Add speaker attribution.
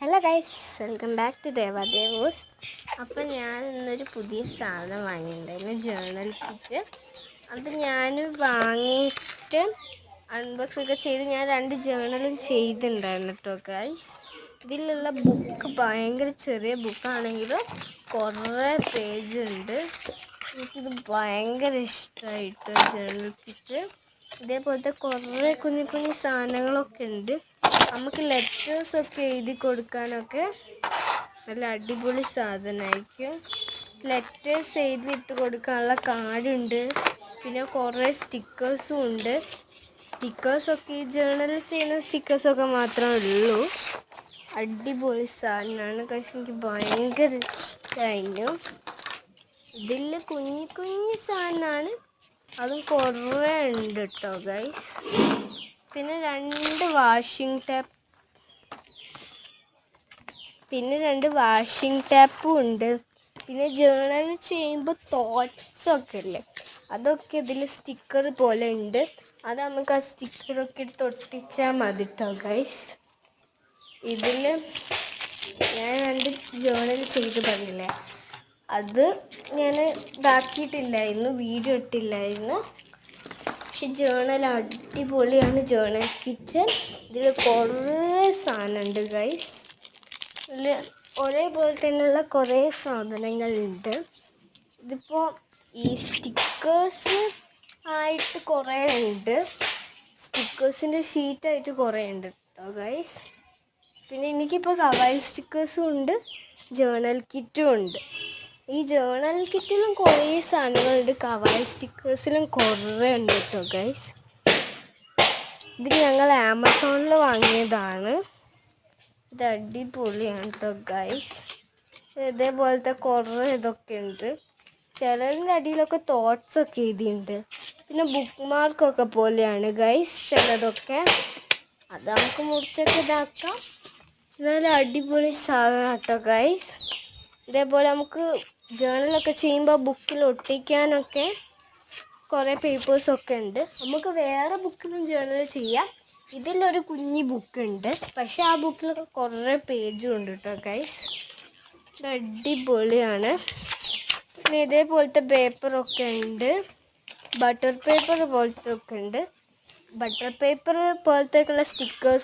Speaker 1: Hello guys, welcome back to ദേവാദേവോസ്. അപ്പം ഞാൻ ഇന്നൊരു പുതിയ സാധനം വാങ്ങിയിട്ടുണ്ടായിരുന്നു, ജേർണൽ കിറ്റ്. അത് ഞാൻ വാങ്ങിയിട്ട് അൺബോക്സ് ഒക്കെ ചെയ്ത് ഞാൻ 2 ജേർണലും ചെയ്തിട്ടുണ്ടായിരുന്നു കേട്ടോ ഗൈസ്. ഇതിലുള്ള ബുക്ക് ഭയങ്കര ചെറിയ ബുക്കാണെങ്കിലും കുറേ പേജുണ്ട്. എനിക്കിത് ഭയങ്കര ഇഷ്ടമായിട്ട് ജേർണൽ കിറ്റ്. ഇതേപോലത്തെ കുറേ കുഞ്ഞു കുഞ്ഞു സാധനങ്ങളൊക്കെ ഉണ്ട്. നമുക്ക് ലെറ്റേഴ്സൊക്കെ എഴുതി കൊടുക്കാനൊക്കെ നല്ല അടിപൊളി സാധനമായിരിക്കും. ലെറ്റേഴ്സ് എഴുതിയിട്ട് കൊടുക്കാനുള്ള കാർഡുണ്ട്, പിന്നെ കുറേ സ്റ്റിക്കേഴ്സും ഉണ്ട്. സ്റ്റിക്കേഴ്സൊക്കെ ഈ ജേർണലിൽ ചെയ്യുന്ന സ്റ്റിക്കേഴ്സൊക്കെ മാത്രമേ ഉള്ളൂ. അടിപൊളി സാധനമാണ് പക്ഷെ എനിക്ക് ഭയങ്കര ഇഷ്ടമായിരുന്നു. ഇതിൽ കുഞ്ഞു കുഞ്ഞു സാധനമാണ്, അതും കുറേ ഉണ്ട് കേട്ടോ ഗൈസ്. പിന്നെ 2 വാഷിംഗ് ടാപ്പും ഉണ്ട്. പിന്നെ ജേർണൽ ചെയ്യുമ്പോൾ തോട്ട്സൊക്കെ ഇല്ലേ, അതൊക്കെ ഇതിൽ സ്റ്റിക്കർ പോലെ ഉണ്ട്. അത് നമുക്ക് ആ സ്റ്റിക്കറൊക്കെ എടുത്ത് ഒട്ടിച്ചാൽ മതി കേട്ടോ ഗൈസ്. ഇതിൽ ഞാൻ 2 ജേർണൽ ചെയ്ത് പറഞ്ഞില്ലേ, അത് ഞാൻ ഇതാക്കിയിട്ടില്ലായിരുന്നു, വീഡിയോ ഇട്ടില്ലായിരുന്നു. പക്ഷെ ജേർണൽ അടിപൊളിയാണ് ജേർണൽ കിറ്റ്. ഇതിൽ കുറേ സാധനമുണ്ട് ഗൈസ്. ഇതിൽ ഒരേപോലെ തന്നെയുള്ള കുറേ സാധനങ്ങളുണ്ട്. ഇതിപ്പോൾ ഈ സ്റ്റിക്കേഴ്സ് ആയിട്ട് കുറേ ഉണ്ട്, സ്റ്റിക്കേഴ്സിൻ്റെ ഷീറ്റായിട്ട് കുറേ ഉണ്ട് കേട്ടോ ഗൈസ്. പിന്നെ എനിക്കിപ്പോൾ കവായി സ്റ്റിക്കേഴ്സും ഉണ്ട്, ജേർണൽ കിറ്റും ഉണ്ട്. ഈ ജേർണൽ കിറ്റിലും കുറേ സാധനങ്ങളുണ്ട്, കവായി സ്റ്റിക്കേഴ്സിലും കുറേ ഉണ്ട് കേട്ടോ ഗൈസ്. ഇത് ഞങ്ങൾ ആമസോണിൽ വാങ്ങിയതാണ്. ഇത് അടിപൊളിയാണ് കേട്ടോ ഗൈസ്. ഇതേപോലത്തെ കുറേ ഇതൊക്കെ ഉണ്ട്. ചിലതിൻ്റെ അടിയിലൊക്കെ തോട്ട്സൊക്കെ എഴുതിയിട്ടുണ്ട്. പിന്നെ ബുക്ക് മാർക്കൊക്കെ പോലെയാണ് ഗൈസ് ചിലതൊക്കെ. അത് നമുക്ക് മുറിച്ചൊക്കെ ഇതാക്കാം. നല്ല അടിപൊളി സാധനം കേട്ടോ ഗൈസ്. ഇതേപോലെ നമുക്ക് ജേർണലൊക്കെ ചെയ്യുമ്പോൾ ബുക്കിൽ ഒട്ടിക്കാനൊക്കെ കുറേ പേപ്പേഴ്സൊക്കെ ഉണ്ട്. നമുക്ക് വേറെ ബുക്കിലും ജേർണൽ ചെയ്യാം. ഇതിലൊരു കുഞ്ഞി ബുക്കുണ്ട്, പക്ഷേ ആ ബുക്കിലൊക്കെ കുറേ പേജും ഉണ്ട് കേട്ടോ ഗൈസ്. ഇത് അടിപൊളിയാണ്. പിന്നെ ഇതേപോലത്തെ പേപ്പറൊക്കെ ഉണ്ട്, ബട്ടർ പേപ്പർ പോലത്തെ ഒക്കെ ഉണ്ട്. Butter paper പോലത്തേക്കുള്ള stickers